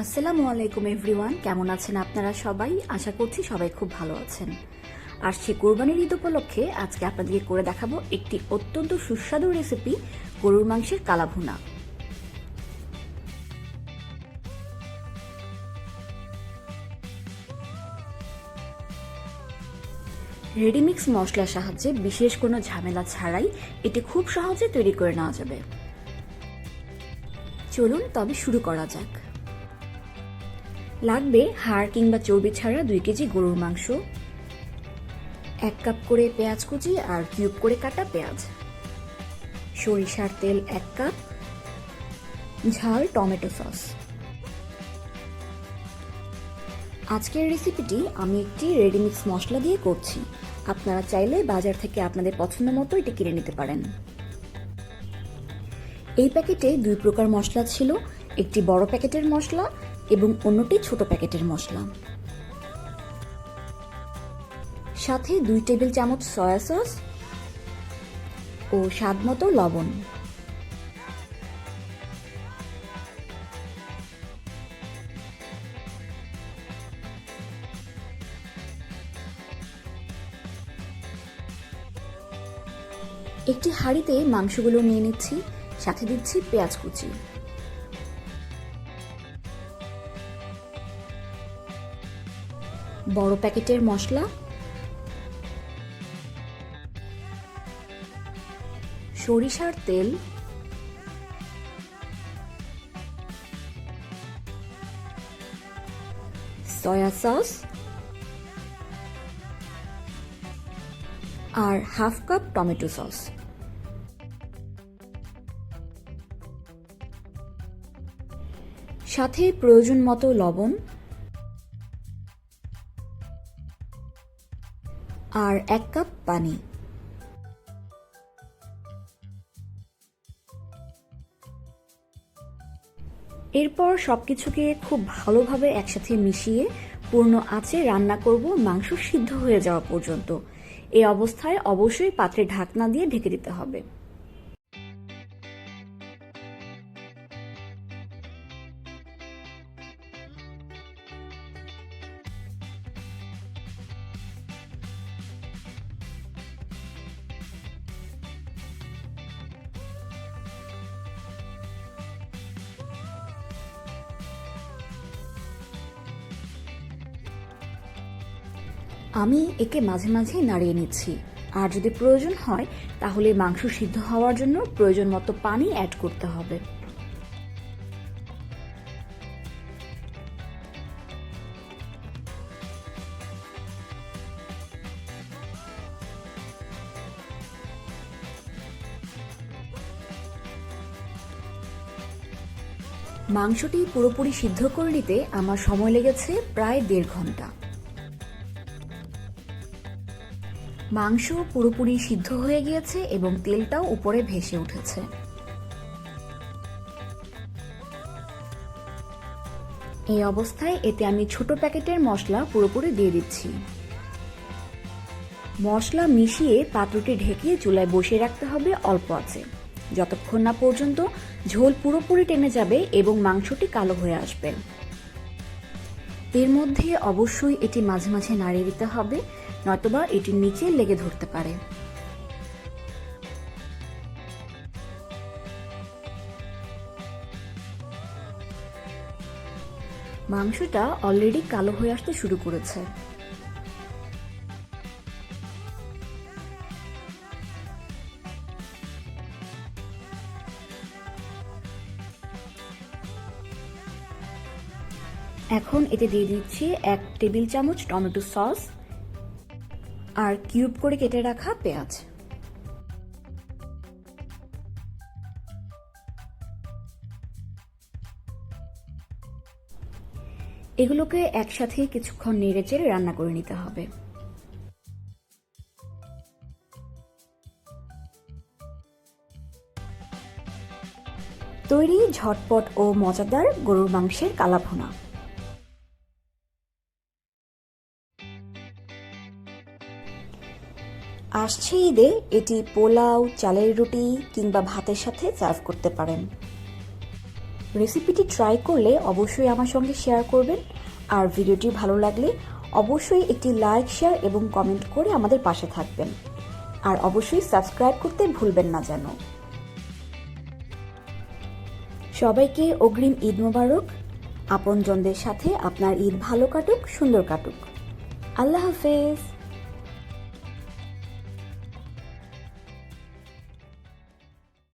আসসালামু আলাইকুম এভরিওয়ান, কেমন আছেন আপনারা সবাই? আশা করছি সবাই খুব ভালো আছেন। আর সে কোরবানির ঈদ উপলক্ষে আজকে আপনাদেরকে করে দেখাবো একটি অত্যন্ত সুস্বাদু রেসিপি, গরুর মাংসের কালা ভুনা। রেডিমিক্স মশলার সাহায্যে বিশেষ কোনো ঝামেলা ছাড়াই এটি খুব সহজে তৈরি করে নেওয়া যাবে। চলুন তবে শুরু করা যাক। লাগবে হাড় কিংবা চর্বি ছাড়া 2 কেজি গরুর মাংস, 1 কাপ করে পেঁয়াজ কুচি আর কিউব করে কাটা পেঁয়াজ, সরিষার তেল 1 কাপ, ঝাল টমেটো সস। আজকের রেসিপিটি আমি একটি রেডিমিক্স মশলা দিয়ে করছি। আপনারা চাইলে বাজার থেকে আপনাদের পছন্দ মতো এটি কিনে নিতে পারেন। এই প্যাকেটে 2 প্রকার মশলা ছিল, একটি বড় প্যাকেটের মশলা এবং অন্যটি ছোট প্যাকেটের মশলা। সাথে 2 টেবিল চামচ সয়া সস ও স্বাদ মতো লবণ। একটি হাঁড়িতে মাংসগুলো নিয়ে নিচ্ছি, সাথে দিচ্ছি পেঁয়াজ কুচি। বড় প্যাকেটের মশলা, সরিষার তেল, সয়া সস আর হাফ কাপ টমেটো সস। সাথে প্রয়োজন মতো লবণ আর 1 কাপ পানি। এরপর সবকিছুকে খুব ভালোভাবে একসাথে মিশিয়ে পূর্ণ আঁচে রান্না করব মাংস সিদ্ধ হয়ে যাওয়া পর্যন্ত। এই অবস্থায় অবশ্যই পাত্রে ঢাকনা দিয়ে ঢেকে দিতে হবে। আমি একে মাঝে মাঝে নাড়িয়ে নিচ্ছি, আর যদি প্রয়োজন হয় তাহলে মাংস সিদ্ধ হওয়ার জন্য প্রয়োজন মতো পানি অ্যাড করতে হবে। মাংসটি পুরোপুরি সিদ্ধ করে নিতে আমার সময় লেগেছে প্রায় 1.5 ঘন্টা। মাংস পুরোপুরি সিদ্ধ হয়ে গিয়েছে এবং তেলটাও উপরে ভেসে উঠেছে। এই অবস্থায় এতে আমি ছোট প্যাকেটের মশলা পুরোপুরি দিয়ে দিচ্ছি। মশলা মিশিয়ে পাত্রটি ঢেকে চুলায় বসিয়ে রাখতে হবে অল্প আঁচে, যতক্ষণ না পর্যন্ত ঝোল পুরোপুরি টেনে যাবে এবং মাংসটি কালো হয়ে আসবে। এর মধ্যে অবশ্যই এটি মাঝে মাঝে নাড়িয়ে দিতে হবে, নয়তোবা এটির নিচে লেগে ধরতে পারে। মাংসটা অলরেডি কালো হয়ে আসতে শুরু করেছে। এখন এতে দিয়ে দিচ্ছি 1 টেবিল চামচ টমেটো সস আর কিউব করে কেটে রাখা পেঁয়াজ। এগুলোকে একসাথে কিছুক্ষণ নেড়েচেড়ে রান্না করে নিতে হবে। তৈরি ঝটপট ও মজাদার গরুর মাংসের কালা ভুনা। আসছে ঈদে এটি পোলাও, চালের রুটি কিংবা ভাতের সাথে সার্ভ করতে পারেন। রেসিপিটি ট্রাই করলে অবশ্যই আমার সঙ্গে শেয়ার করবেন, আর ভিডিওটি ভালো লাগলে অবশ্যই একটি লাইক, শেয়ার এবং কমেন্ট করে আমাদের পাশে থাকবেন। আর অবশ্যই সাবস্ক্রাইব করতে ভুলবেন না যেন। সবাইকে অগ্রিম ঈদ মোবারক। আপনজনদের সাথে আপনার ঈদ ভালো কাটুক, সুন্দর কাটুক। আল্লাহ হাফেজ।